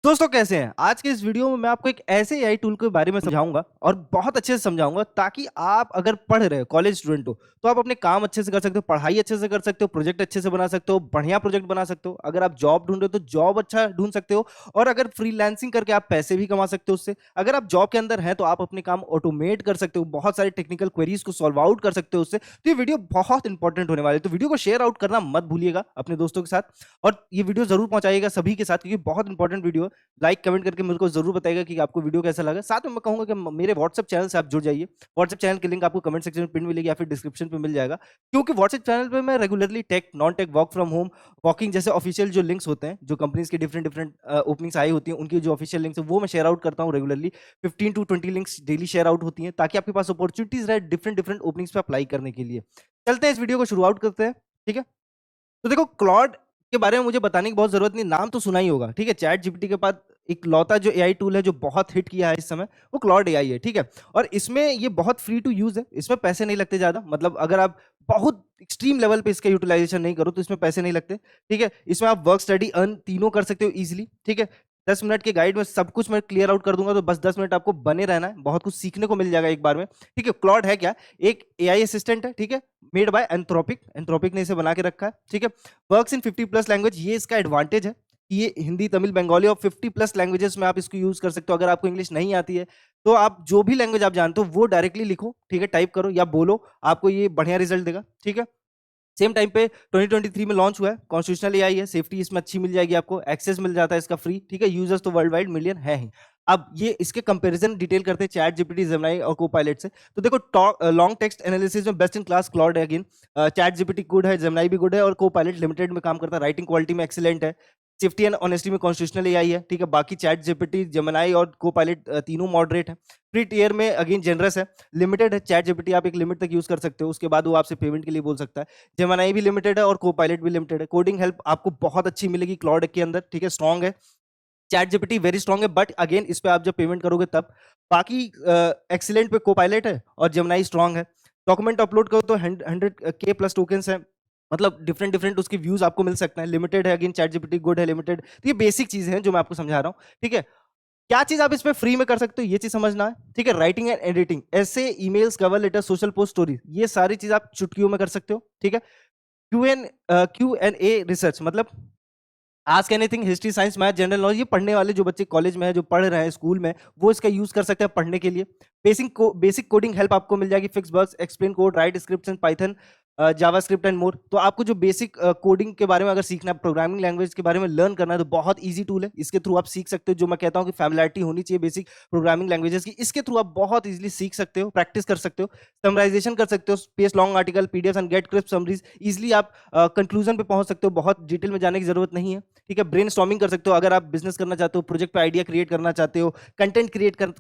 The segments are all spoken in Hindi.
दोस्तों कैसे हैं? आज के इस वीडियो में मैं आपको एक ऐसे एआई टूल के बारे में समझाऊंगा और बहुत अच्छे से समझाऊंगा ताकि आप अगर पढ़ रहे हो, कॉलेज स्टूडेंट हो, तो आप अपने काम अच्छे से कर सकते हो, पढ़ाई अच्छे से कर सकते हो, प्रोजेक्ट अच्छे से बना सकते हो, बढ़िया प्रोजेक्ट बना सकते हो। अगर आप जॉब ढूंढ रहे हो तो जॉब अच्छा ढूंढ सकते हो और अगर फ्रीलांसिंग करके आप पैसे भी कमा सकते हो उससे। अगर आप जॉब के अंदर हैं तो आप अपने काम ऑटोमेट कर सकते हो, बहुत सारे टेक्निकल क्वेरीज को सॉल्व आउट कर सकते हो उससे। तो ये वीडियो बहुत इंपॉर्टेंट होने वाली है, तो वीडियो को शेयर आउट करना मत भूलिएगा अपने दोस्तों के साथ और ये वीडियो जरूर पहुंचाइएगा सभी के साथ क्योंकि बहुत इंपॉर्टेंट वीडियो है। लाइक कमेंट करके मेरे को जरूर बताइएगा कि आपको वीडियो कैसा लगा। साथ में मैं कहूंगा कि मेरे व्हाट्सएप चैनल से आप जुड़ जाइए। व्हाट्सएप चैनल की लिंक आपको कमेंट सेक्शन में पिन मिलेगी या फिर डिस्क्रिप्शन पे मिल जाएगा, क्योंकि व्हाट्सएप चैनल पे मैं regularly tech, non tech, work from home, walking जैसे ऑफिशियल जो लिंक्स होते हैं, जो कंपनीज के डिफरेंट डिफरेंट ओपनिंग्स आई होती हैं, उनकी जो ऑफिशियल लिंक्स है वो मैं शेयर आउट करता हूँ regularly. 15 to 20 links daily share out होती हैं ताकि आपके पास अपॉर्चुनिटीज रहे डिफरेंट डिफरेंट ओपनिंग्स पे अप्लाई करने के लिए। चलते हैं इस वीडियो को शुरुआत करते हैं। ठीक है, तो देखो क्लॉड के बारे में मुझे बताने की बहुत जरूरत नहीं, नाम तो सुना ही होगा। ठीक है, चैट जीपीटी के बाद एक लौता जो एआई टूल है जो बहुत हिट किया है इस समय, वो क्लॉड एआई है। ठीक है, और इसमें ये बहुत फ्री टू यूज है, इसमें पैसे नहीं लगते ज्यादा। मतलब अगर आप बहुत एक्सट्रीम लेवल पे इसका यूटिलाइजेशन नहीं करो तो इसमें पैसे नहीं लगते। ठीक है, इसमें आप वर्क, स्टडी, अर्न तीनों कर सकते हो इजीली। ठीक है, 10 मिनट के गाइड में सब कुछ मैं क्लियर आउट कर दूंगा, तो बस 10 मिनट आपको बने रहना है, बहुत कुछ सीखने को मिल जाएगा एक बार में। ठीक है, क्लॉड है क्या? एक एआई असिस्टेंट है। ठीक है, मेड बाय एंथ्रोपिक, एंथ्रोपिक ने इसे बना के रखा है। ठीक है, वर्क्स इन 50+ लैंग्वेज, ये इसका एडवांटेज है कि ये हिंदी, तमिल, बंगाली और 50+ लैंग्वेजेस में आप इसको यूज कर सकते हो। अगर आपको इंग्लिश नहीं आती है तो आप जो भी लैंग्वेज आप जानते हो वो डायरेक्टली लिखो, ठीक है, टाइप करो या बोलो, आपको ये बढ़िया रिजल्ट देगा। ठीक है, सेम टाइम पे 2023 में लॉन्च हुआ है, कॉन्स्टिट्यूशनल एआई है, सेफ्टी इसमें अच्छी मिल जाएगी, आपको एक्सेस मिल जाता है इसका फ्री। ठीक है, यूजर्स तो वर्ल्ड वाइड मिलियन है ही। अब ये इसके कंपैरिजन डिटेल करते हैं चैट जीपीटी, जेमिनी और कोपायलट से। तो देखो, लॉन्ग टेक्स्ट एनालिसिस में बेस्ट इन क्लास क्लॉड है अगेन। चैट जीपीटी गुड है, जेमिनी भी गुड है और कोपायलट लिमिटेड में काम करता है। राइटिंग क्वालिटी में एक्सीलेंट है, सेफ्टी एंड ऑनेस्टी में कॉन्स्टिट्यूशनल एआई है। ठीक है, बाकी चैट जीपीटी, जेमिनी और कोपायलट तीनों मॉडरेट है। फ्री टीयर में अगेन जनरस है। लिमिटेड है चैट जीपीटी, आप एक लिमिट तक यूज कर सकते हो, उसके बाद वो आपसे पेमेंट के लिए बोल सकता है। जेमिनी भी लिमिटेड है और कोपायलट भी लिमिटेड है। कोडिंग हेल्प आपको बहुत अच्छी मिलेगी क्लॉड के अंदर। ठीक है, स्ट्रॉन्ग है। चैट जीपीटी वेरी स्ट्रॉन्ग है, बट अगेन इस पे आप जब पेमेंट करोगे तब। बाकी एक्सीलेंट पे कोपायलट है और जेमिनी स्ट्रॉन्ग है। डॉक्यूमेंट अपलोड करो तो 100K+ टोकन्स है, मतलब डिफरेंट डिफरेंट उसके व्यूज आपको मिल सकते हैं। लिमिटेड है अगेन, चैट जीपीटी गुड है, लिमिटेड। तो ये बेसिक चीजें हैं जो मैं आपको समझा रहा हूँ। ठीक है, क्या चीज आप इसमें फ्री में कर सकते हो ये चीज समझना है। ठीक है, राइटिंग एंड एडिटिंग, ऐसे emails, cover letter, social post, story, ये सारी चीज आप चुटकियों में कर सकते हो। ठीक है, Q&A रिसर्च, मतलब ask anything, history, science, math, general knowledge, ये पढ़ने वाले जो बच्चे कॉलेज में है, जो पढ़ रहे हैं स्कूल में, वो इसका यूज कर सकते हैं पढ़ने के लिए। बेसिक कोडिंग हेल्प आपको मिल जाएगी, fix bugs, explain code, right scripts in Python, JavaScript and more. तो आपको जो बेसिक कोडिंग के बारे में अगर सीखना है, प्रोग्रामिंग लैंग्वेज के बारे में लर्न करना है, तो बहुत इजी टूल है, इसके थ्रू आप सीख सकते हो। जो मैं कहता हूँ कि फैमिलियरिटी होनी चाहिए बेसिक प्रोग्रामिंग लैंग्वेजेस की, इसके थ्रू आप बहुत इजीली सीख सकते हो, प्रैक्टिस कर सकते हो, समराइजेशन कर सकते हो, paste long article, PDF and get crisp summaries, easily आप कंक्लूजन पे पहुंच सकते हो, बहुत डिटेल में जाने की जरूरत नहीं है। ठीक है, ब्रेनस्टॉर्मिंग कर सकते हो, अगर आप बिजनेस करना चाहते हो, प्रोजेक्ट पे आइडिया क्रिएट करना चाहते हो, कंटेंट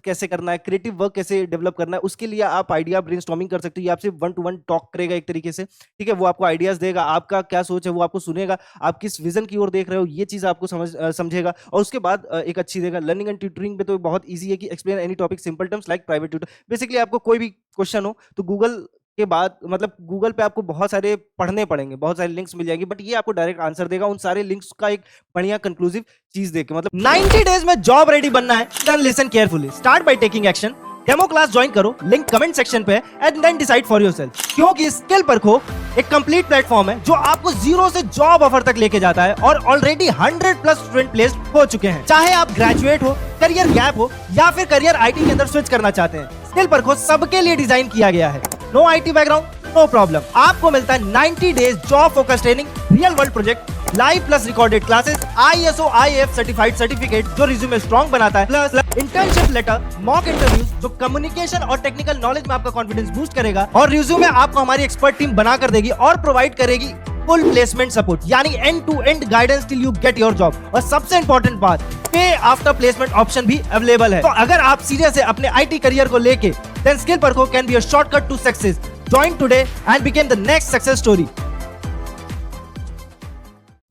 कैसे करना है, क्रिएटिव वर्क कैसे डेवलप करना है, उसके लिए आप आइडिया ब्रेनस्टॉर्मिंग कर सकते हो। ये आपसे 1-to-1 टॉक करेगा एक तरीके से। ठीक है, वो आपको आइडियाज देगा, आपका क्या सोच है वो आपको सुनेगा, आप किस विजन की ओर देख रहे हो ये चीज आपको समझेगा, और उसके बाद एक अच्छी देगा। लर्निंग एंड ट्यूटरिंग पे तो बहुत ईजी है कि explain any topic simple terms like private tutor. Basically आपको कोई भी क्वेश्चन हो तो गूगल के बाद, मतलब गूगल पे आपको बहुत सारे पढ़ने पड़ेंगे, बहुत सारे लिंक्स मिल जाएंगे, बट ये आपको डायरेक्ट आंसर देगा उन सारे लिंक्स का एक बढ़िया कंक्लूसिव चीज देके। मतलब 90 डेज में जॉब रेडी बनना है, then listen carefully, start by taking action. Demo class join करो, लिंक कमेंट सेक्शन पे है, and then decide for yourself, क्योंकि स्किल परखो एक कंप्लीट प्लेटफॉर्म है जो आपको जीरो से जॉब ऑफर तक लेके जाता है, और ऑलरेडी 100+ स्टूडेंट प्लेस्ड हो चुके हैं। चाहे आप ग्रेजुएट हो, करियर गैप हो, या फिर करियर आईटी के अंदर स्विच करना चाहते हैं, स्किल परखो सबके लिए डिजाइन किया गया है। No IT background, no problem, आपको मिलता है 90 days job focus training, real world project, live plus recorded classes, ISO IAF certified certificate जो रिज्यूमे स्ट्रॉन्ग बनाता है, plus internship letter, mock interviews जो कम्युनिकेशन और टेक्निकल नॉलेज में आपका कॉन्फिडेंस बूस्ट करेगा, और रिज्यूमे आपको हमारी एक्सपर्ट टीम बना कर देगी और प्रोवाइड करेगी फुल प्लेसमेंट सपोर्ट, यानी end to end guidance till you get your job. और सबसे इंपॉर्टेंट बात, पे आफ्टर प्लेसमेंट ऑप्शन भी अवेलेबल है। तो अगर आप सीरियस है अपने आईटी करियर को लेके, देन स्किल परखो can be a shortcut to success. Join today and became the next success story.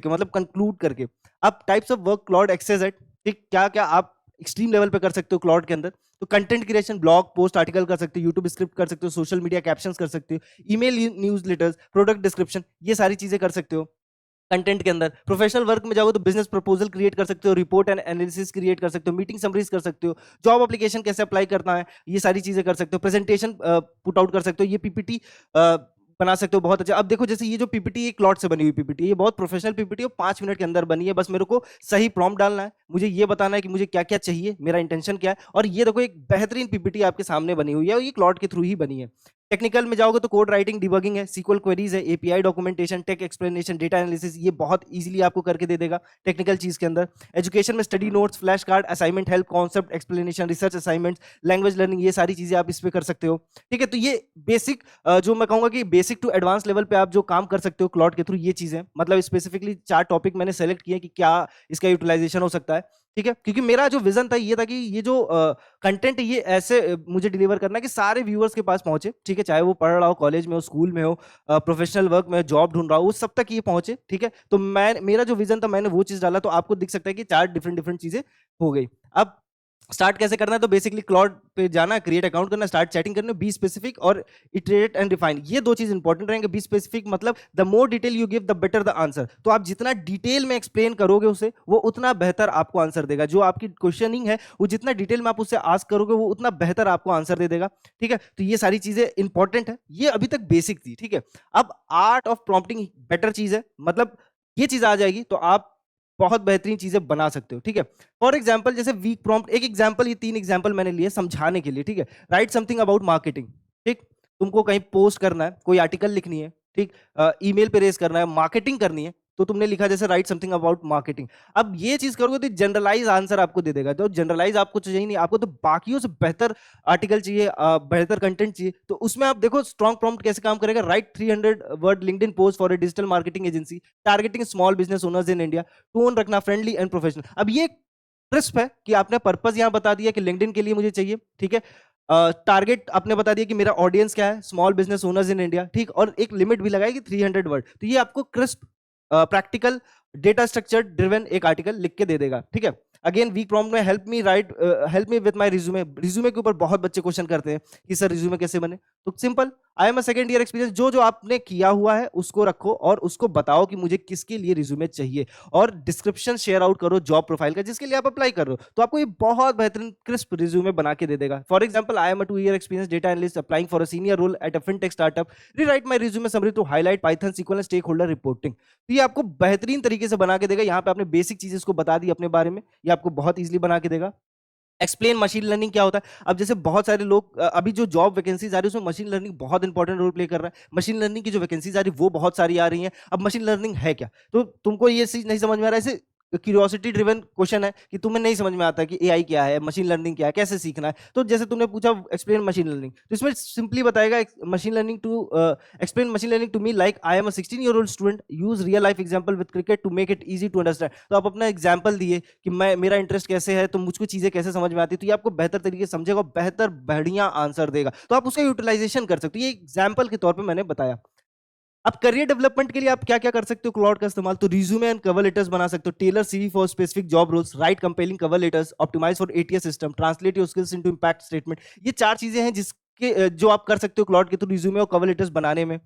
मतलब कंक्लूड करके, अब types of work cloud access है, ठीक, क्या क्या आप एक्सट्रीम लेवल पे कर सकते हो क्लाउड के अंदर। तो content creation, blog post, article कर सकते हो, यूट्यूब स्क्रिप्ट कर सकते हो, सोशल मीडिया कैप्शंस कर सकते हो, ईमेल न्यूज़लेटर्स, प्रोडक्ट डिस्क्रिप्शन, ये सारी चीजें कर सकते हो। कंटेंट के अंदर। प्रोफेशनल वर्क में जाओगे तो बिजनेस प्रपोजल क्रिएट कर सकते हो, रिपोर्ट एंड एनालिसिस क्रिएट कर सकते हो, मीटिंग समरीज कर सकते हो, जॉब एप्लीकेशन कैसे अप्लाई करना है ये सारी चीजें कर सकते हो, प्रेजेंटेशन पुट आउट कर सकते हो, ये पीपीटी बना सकते हो बहुत अच्छा। अब देखो जैसे ये जो पीपीटी एक क्लॉट से बनी हुई पीपीटी, ये बहुत प्रोफेशनल पीपीटी है, 5 मिनट के अंदर बनी है। बस मेरे को सही प्रॉम्प्ट डालना है, मुझे ये बताना है कि मुझे क्या क्या चाहिए, मेरा इंटेंशन क्या है, और ये देखो एक बेहतरीन पीपीटी आपके सामने बनी हुई है और ये क्लॉट के थ्रू ही बनी है। टेक्निकल में जाओगे तो कोड राइटिंग, डिबगिंग है, सीक्वल क्वेरीज है, API documentation, tech explanation, data analysis, ये बहुत इजीली आपको करके दे देगा टेक्निकल चीज के अंदर। एजुकेशन में study notes, flash card, assignment help, concept explanation, research assignments, language learning, ये सारी चीजें आप इस पे कर सकते हो। ठीक है, तो ये बेसिक जो मैं कहूंगा कि बेसिक टू एडवांस लेवल पे आप जो काम कर सकते हो क्लॉट के थ्रू, ये चीजें मतलब स्पेसिफिकली 4 टॉपिक मैंने सेलेक्ट किए कि क्या इसका यूटिलाइजेशन हो सकता है। ठीक है, क्योंकि मेरा जो विजन था ये था कि ये जो कंटेंट है ये ऐसे मुझे डिलीवर करना है कि सारे व्यूअर्स के पास पहुंचे। ठीक है, चाहे वो पढ़ रहा हो, कॉलेज में हो, स्कूल में हो, प्रोफेशनल वर्क में जॉब ढूंढ रहा हो, वो सब तक ये पहुंचे। ठीक है, तो मैं मेरा जो विजन था मैंने वो चीज डाला, तो आपको दिख सकता है कि 4 डिफरेंट डिफरेंट चीजें हो गई। अब स्टार्ट कैसे करना है, तो बेसिकली क्लाउड पे जाना, क्रिएट अकाउंट करना, स्टार्ट चैटिंग करना, बी स्पेसिफिक और इटरेट एंड डिफाइन, ये 2 चीज इंपॉर्टेंट रहेंगे। बी स्पेसिफिक मतलब the more detail you give the better the answer, तो आप जितना डिटेल में एक्सप्लेन करोगे उसे, वो उतना बेहतर आपको आंसर देगा। जो आपकी क्वेश्चनिंग है वो जितना डिटेल में आप उससे आस्क करोगे वो उतना बेहतर आपको आंसर दे देगा। ठीक है, तो ये सारी चीजें इंपॉर्टेंट है, ये अभी तक बेसिक थी। ठीक है, अब आर्ट ऑफ प्रॉम्प्टिंग बेटर चीज है, मतलब ये चीज आ जाएगी तो आप बहुत बेहतरीन चीजें बना सकते हो। ठीक है, फॉर एग्जाम्पल जैसे वीक प्रॉम्प्ट, एक एग्जाम्पल, ये 3 एग्जाम्पल मैंने लिए समझाने के लिए। ठीक है, राइट समथिंग अबाउट मार्केटिंग। ठीक, तुमको कहीं पोस्ट करना है, कोई आर्टिकल लिखनी है, ठीक, ईमेल पे रेस करना है, मार्केटिंग करनी है, तो तुमने लिखा जैसे राइट समथिंग अबाउट मार्केटिंग। अब ये चीज करोगे तो जनरलाइज आंसर आपको दे देगा, तो जनरलाइज आपको चाहिए नहीं, आपको तो बाकियों से बेहतर आर्टिकल चाहिए, बेहतर कंटेंट चाहिए। तो उसमें आप देखो स्ट्रॉन्ग प्रॉम्प्ट कैसे काम करेगा, right 300 word LinkedIn post for a digital marketing agency targeting small business owners in India, tone रखना फ्रेंडली एंड प्रोफेशनल। अब ये क्रिस्प है कि आपने पर्पस यहां बता दिया कि लिंक्डइन के लिए मुझे चाहिए। ठीक है, टारगेट आपने बता दिया कि मेरा ऑडियंस क्या है, small business owners in India. ठीक, और एक लिमिट भी लगाई कि 300 वर्ड, तो ये आपको crisp, practical, data structure driven एक आर्टिकल लिख के दे देगा। ठीक है, अगेन वीक प्रॉम्प्ट में help me with my resume. Resume के ऊपर बहुत बच्चे क्वेश्चन करते हैं कि सर रिज्यूमे कैसे बने, तो simple, I am a second year experience, जो जो आपने किया हुआ है उसको रखो और उसको बताओ कि मुझे किसके लिए रिज्यूमे चाहिए, और डिस्क्रिप्शन शेयर आउट करो जॉब प्रोफाइल का जिसके लिए आप अप्लाई कर रहे हो, तो आपको ये बहुत बेहतरीन क्रिस्प रिज्यूमे बना के दे देगा। For example, I am a 2 year experience data analyst applying for a senior role at a fintech startup, rewrite my resume summary to highlight Python SQL and stakeholder reporting. तो ये आपको बेहतरीन तरीके से बना के देगा। यहाँ पे आपने बेसिक चीजें इसको बता दी अपने बारे में, ये आपको बहुत इजीली बना के देगा। एक्सप्लेन मशीन लर्निंग क्या होता है, अब जैसे बहुत सारे लोग अभी जो जॉब वैकेंसीज आ रही है उसमें मशीन लर्निंग बहुत इंपॉर्टेंट रोल प्ले कर रहा है। मशीन लर्निंग की जो वैकेंसीज आ रही है वो बहुत सारी आ रही हैं। अब मशीन लर्निंग है क्या, तो तुमको ये चीज नहीं समझ में आ रहा है, ऐसे क्यूरियोसिटी ड्रिवन क्वेश्चन है कि तुम्हें नहीं समझ में आता कि एआई क्या है, मशीन लर्निंग क्या है, कैसे सीखना है, तो जैसे तुमने पूछा एक्सप्लेन मशीन लर्निंग, तो इसमें सिंपली बताएगा machine learning to explain machine learning to me like I am a 16 year old student, use real life example with cricket to make it easy to understand. तो आप अपना एग्जांपल दिए कि मैं, मेरा इंटरेस्ट कैसे है, तो मुझको चीजें कैसे समझ में आती है, तो ये आपको बेहतर तरीके से समझेगा, बेहतर बढ़िया आंसर देगा, तो आप उसका यूटिलाइजेशन कर सकते हो। ये एग्जाम्पल के तौर पर मैंने बताया। अब करियर डेवलपमेंट के लिए आप क्या क्या कर सकते हो क्लाउड का इस्तेमाल, तो रिज्यूमे एंड कवर लेटर्स बना सकते हो, tailor CV for specific job roles, write compelling cover letters, optimise for ATS system, translate your skills into impact statement. ये 4 चीजें हैं जिसके जो आप कर सकते हो क्लाउड के थ्रू रिज्यूमे और कवर लेटर्स बनाने में।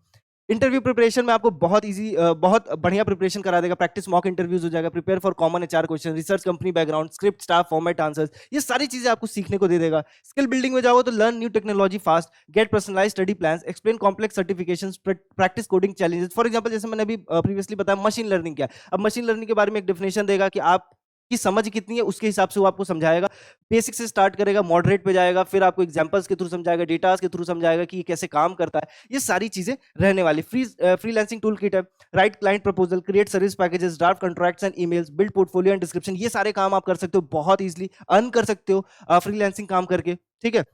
इंटरव्यू प्रिपरेशन में आपको बहुत इजी, बहुत बढ़िया प्रिपरेशन करा देगा, प्रैक्टिस मॉक इंटरव्यूज हो जाएगा, prepare for common HR question, research company background, script staff format answers, ये सारी चीजें आपको सीखने को दे देगा। स्किल बिल्डिंग में जाओगे तो learn new technology fast, get personalise study plans, explain complex certifications, practice coding challenges. For example जैसे मैंने अभी प्रीवियसली बताया मशीन लर्निंग क्या है, अब मशीन लर्निंग के बारे में एक डेफिनेशन देगा कि आप की समझ कितनी है उसके हिसाब से वो आपको समझाएगा। बेसिक से स्टार्ट करेगा, मॉडरेट पे जाएगा, फिर आपको एग्जांपल्स के थ्रू समझाएगा, डेटास के थ्रू समझाएगा कि ये कैसे काम करता है। ये सारी चीजें रहने वाली। फ्रीलांसिंग टूल किट है, right client proposal, create service packages, draft contracts and emails, build portfolio and description, ये सारे काम आप कर सकते हो बहुत इजीली, अर्न कर सकते हो फ्रीलांसिंग काम करके। ठीक है,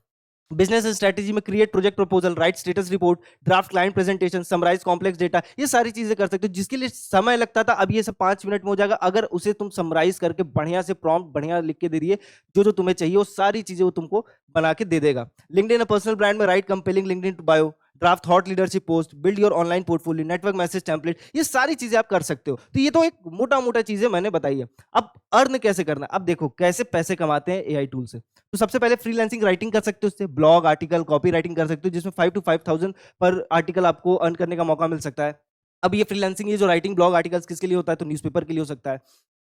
बिजनेस स्ट्रेटेजी में create project proposal, write status report, draft client presentation, summarise complex data, ये सारी चीजें कर सकते हो जिसके लिए समय लगता था, अब ये सब 5 मिनट में हो जाएगा अगर उसे तुम समराइज करके बढ़िया से प्रॉम्प्ट बढ़िया लिख के दे दिए, जो जो तुम्हें चाहिए वो सारी चीजें वो तुमको बना के दे देगा। लिंक्डइन पर्सनल ब्रांड में write compelling LinkedIn to bio, draft thought leadership post, build your online portfolio, network message template, ये सारी चीजें आप कर सकते हो। तो ये तो एक मोटा मोटा चीजें मैंने बताई है। अब अर्न कैसे करना, अब देखो कैसे पैसे कमाते हैं एआई टूल से। तो सबसे पहले फ्रीलांसिंग राइटिंग कर सकते हो, उससे ब्लॉग आर्टिकल कॉपी राइटिंग कर सकते हो जिसमें 5 to 5,000 पर आर्टिकल आपको अर्न करने का मौका मिल सकता है। अब ये फ्रीलांसिंग, ये जो राइटिंग ब्लॉग आर्टिकल्स किसके लिए होता है, तो न्यूज़पेपर के लिए हो सकता है,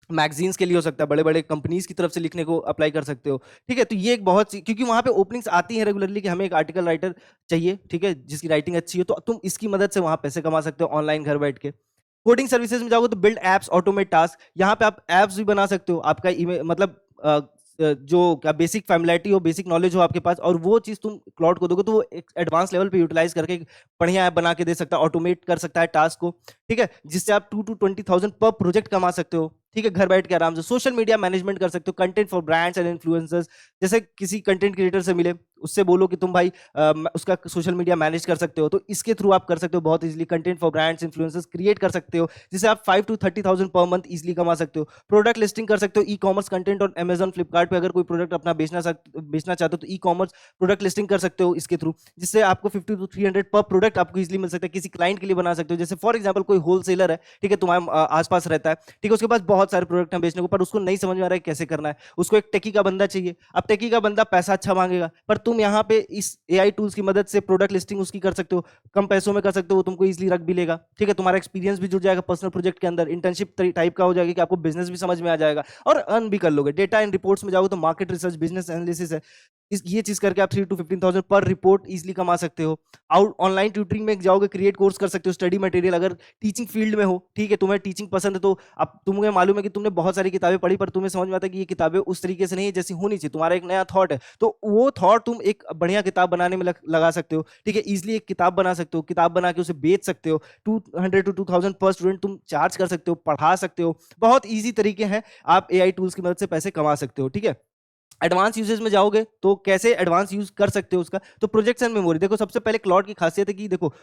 मैगजीन्स के लिए हो सकता है, बड़े-बड़े कंपनीज की तरफ से लिखने को अप्लाई कर सकते हो। ठीक है? तो ये एक बहुत सी, क्योंकि वहाँ पे ओपनिंग्स आती हैं रेगुलरली कि हमें एक आर्टिकल राइटर चाहिए, ठीक है? जिसकी राइटिंग अच्छी हो, तो तुम इसकी मदद से वहाँ पैसे कमा सकते हो ऑनलाइन घर बैठ के। कोडिंग सर्विसेज में जाओगे तो बिल्ड एप्स, ऑटोमेट टास्क, यहाँ पे आप एप्स भी बना सकते हो। आपका मतलब जो क्या बेसिक फैमिलिटी हो, बेसिक नॉलेज हो आपके पास, और वो चीज़ तुम क्लाउड को दोगे तो वो एक एडवांस लेवल पे यूटिलाइज करके एक बढ़िया ऐप बना के दे सकता है, ऑटोमेट कर सकता है टास्क को। ठीक है? जिससे आप 2 to 20,000 पर प्रोजेक्ट कमा सकते हो। ठीक है? घर बैठ के आराम से सोशल मीडिया मैनेजमेंट कर सकते हो, content for brands and influencers. जैसे किसी कंटेंट क्रिएटर से मिले, उससे बोलो कि तुम भाई उसका सोशल मीडिया मैनेज कर सकते हो, तो इसके थ्रू आप कर सकते हो बहुत easily. Content for brands influencers create कर सकते हो, जिससे आप 5 to 30,000 पर मंथ इजीली कमा सकते हो। प्रोडक्ट लिस्टिंग कर सकते हो, ई कॉमर्स कंटेंट और अमेजन फ्लिपकार्ट पे अगर कोई प्रोडक्ट अपना बेचना चाहते हो तो ई कॉमर्स प्रोडक्ट लिस्टिंग कर सकते हो इसके थ्रू, जिससे आपको 50 to 300 पर प्रोडक्ट आपको इजीली मिल सकता है। किसी क्लाइंट के लिए बना सकते हो, जैसे फॉर एग्जांपल कोई होलसेलर है, ठीक है, तुम्हारे आसपास रहता है, ठीक है, उसके पास बहुत सारे प्रोडक्ट हैं बेचने को, पर उसको नहीं समझ में आ रहा है कैसे करना है, उसको एक टेकी का बंदा चाहिए। अब टेकी का बंदा पैसा अच्छा मांगेगा, पर तुम यहाँ पे इस एआई टूल्स की मदद से प्रोडक्ट लिस्टिंग उसकी कर सकते हो, कम पैसों में कर सकते हो, वो तुमको इजीली रख भी लेगा। ठीक है? तुम्हारा एक्सपीरियंस भी जुड़ जाएगा पर्सनल प्रोजेक्ट के अंदर, इंटर्नशिप टाइप का हो जाएगा कि आपको बिजनेस भी समझ में आ जाएगा और अर्न भी कर लोगे। डेटा एंड रिपोर्ट्स में जाओगे तो मार्केट रिसर्च, बिजनेस एनालिसिस है, ये चीज करके आप 3 to 15,000 पर रिपोर्ट इजीली कमा सकते हो। आउट ऑनलाइन ट्यूटरिंग में जाओगे, क्रिएट कोर्स कर सकते हो, स्टडी मटेरियल, अगर टीचिंग फील्ड में हो, ठीक है, तुम्हें टीचिंग पसंद है, तो अब तुम्हें मालूम है कि तुमने बहुत सारी किताबें पढ़ी, पर तुम्हें समझ में आता है कि ये किताबें उस तरीके से नहीं है जैसी होनी चाहिए, तुम्हारा एक नया थॉट है, तो वो थॉट तुम एक बढ़िया किताब बनाने में लगा सकते हो। ठीक है? इजिली एक किताब बना सकते हो, किताब बना के उसे बेच सकते हो। 200 to 2,000 पर स्टूडेंट तुम चार्ज कर सकते हो, पढ़ा सकते हो। बहुत ईजी तरीके हैं, आप एआई टूल्स की मदद से पैसे कमा सकते हो। ठीक है? एडवांस यूजेज में जाओगे तो कैसे एडवांस यूज कर सकते हो उसका, तो प्रोजेक्ट्स एंड मेमोरी। देखो, सबसे पहले क्लाउड की खासियत है कि देखो,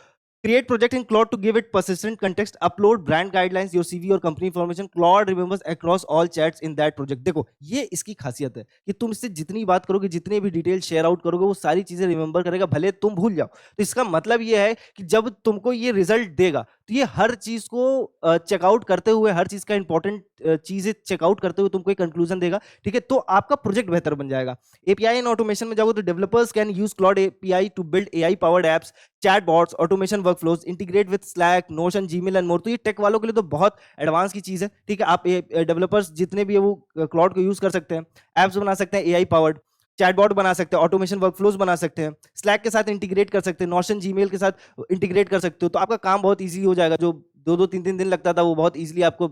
create project in Claude to give it persistent context, upload brand guidelines, your CV और company information, Claude remembers across all chats in that project। देखो, ये इसकी खासियत है कि तुम इससे जितनी बात करोगे, जितने भी डिटेल शेयर आउट करोगे, वो सारी चीजें रिमेंबर करेगा, भले तुम भूल जाओ। तो इसका मतलब ये है कि जब तुमको ये रिजल्ट देगा, तो ये हर चीज को चेकआउट करते हुए, हर चीज का इंपॉर्टेंट चीजें चेकआउट करते हुए तुमको एक कंक्लूजन देगा। ठीक है? तो आपका प्रोजेक्ट बेहतर बन जाएगा। एपीआई एंड ऑटोमेशन में जाओगे तो developers can use Claude API to build AI powered apps, chatbots, automation workflows, integrate with Slack, Notion, Gmail and more. तो ये टेक वालों के लिए तो बहुत एडवांस की चीज है। ठीक है? आप डेवलपर्स जितने भी है वो क्लाउड को यूज कर सकते हैं, एप्स बना सकते हैं एआई पावर्ड, चैटबॉट बना सकते हैं, ऑटोमेशन वर्कफ्लोज बना सकते हैं, स्लैक के साथ इंटीग्रेट कर सकते हैं, नोशन, जीमेल के साथ इंटीग्रेट कर सकते हो। तो आपका काम बहुत ईजी हो जाएगा। जो 2-2 3-3 दिन लगता था, वो बहुत ईजिली आपको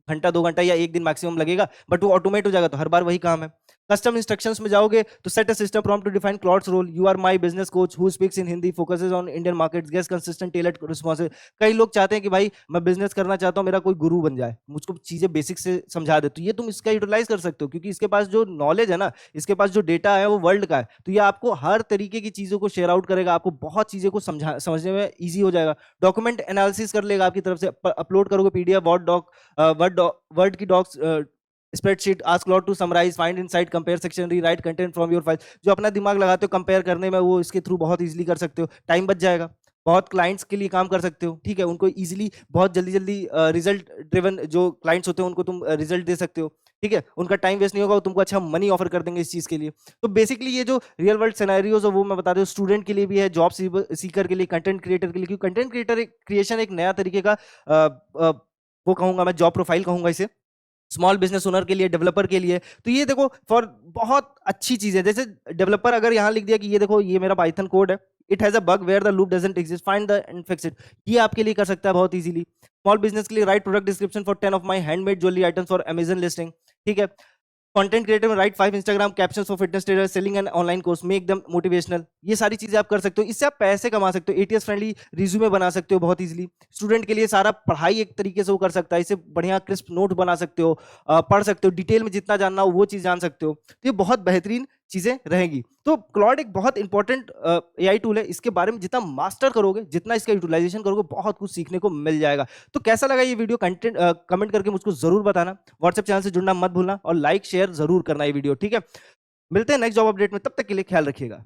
घंटा 2 घंटा या 1 दिन मैक्सिमम लगेगा, बट वो ऑटोमेट हो जाएगा, तो हर बार वही काम है। कस्टम इंस्ट्रक्शंस में जाओगे तो set a system prompt to define Claude's role, you are my business coach who speaks in Hindi, focuses on Indian markets, gets consistent tailored responses. कई लोग चाहते हैं कि भाई मैं बिजनेस करना चाहता हूं, मेरा कोई गुरु बन जाए, मुझको चीजें बेसिक से समझा दे, तो ये तुम इसका यूटिलाइज कर सकते हो, क्योंकि इसके पास जो नॉलेज है ना, इसके पास जो डेटा है वो वर्ल्ड का है, तो ये आपको हर तरीके की चीजों को शेयर आउट करेगा, आपको बहुत चीजें को समझने में ईजी हो जाएगा। डॉक्यूमेंट एनालिसिस कर लेगा आपकी तरफ से, अपलोड करोगे पीडीएफ, वर्ड की docs, spreadsheet, ask Claude to summarise, find insight, compare section, rewrite content from your file. जो अपना दिमाग लगाते हो कंपेयर करने में, वो इसके थ्रू बहुत इजीली कर सकते हो, टाइम बच जाएगा। बहुत क्लाइंट्स के लिए काम कर सकते हो। ठीक है? उनको इजीली बहुत जल्दी जल्दी रिजल्ट ड्रिवन जो क्लाइंट्स होते हैं उनको तुम रिजल्ट दे सकते हो। ठीक है? उनका टाइम वेस्ट नहीं होगा, वो तुमको अच्छा मनी ऑफर कर देंगे इस चीज के लिए। तो बेसिकली ये जो रियल वर्ल्ड सिनेरियोज है वो मैं बता दूं, स्टूडेंट के लिए भी है, जॉब सीकर के लिए, कंटेंट क्रिएटर के लिए, क्योंकि कंटेंट क्रिएटर क्रिएशन एक नया तरीके का वो कहूंगा मैं, जॉब प्रोफाइल कहूंगा इसे, स्मॉल बिजनेस ओनर के लिए, डेवलपर के लिए। तो ये देखो, फॉर बहुत अच्छी चीज है। जैसे डेवलपर अगर यहाँ लिख दिया कि ये देखो, ये मेरा पाइथन कोड है, it has a bug where the loop doesn't exist, find the and fix it, ये आपके लिए कर सकता है बहुत इजीली। स्मॉल बिजनेस के लिए, right product description for 10 of my handmade jewellery items for Amazon listing. ठीक है? कंटेंट क्रिएटर में right 5 Instagram captions for fitness trainer, selling an online course, make them motivational. ये सारी चीजें आप कर सकते हो, इससे आप पैसे कमा सकते हो। एटीएस फ्रेंडली रिज्यूमे बना सकते हो बहुत इजीली। स्टूडेंट के लिए सारा पढ़ाई एक तरीके से वो कर सकता है, इससे बढ़िया क्रिस्प नोट बना सकते हो, पढ़ सकते हो, डिटेल में जितना जानना हो वो चीज जान सकते हो। तो ये बहुत बेहतरीन चीजें रहेंगी। तो क्लॉड एक बहुत इंपॉर्टेंट एआई टूल है, इसके बारे में जितना मास्टर करोगे, जितना इसका यूटिलाइजेशन करोगे, बहुत कुछ सीखने को मिल जाएगा। तो कैसा लगा ये वीडियो, कंटेंट कमेंट करके मुझको जरूर बताना। व्हाट्सएप चैनल से जुड़ना मत भूलना और लाइक शेयर जरूर करना ये वीडियो। ठीक है? मिलते हैं नेक्स्ट जॉब अपडेट में, तब तक के लिए ख्याल रखिएगा।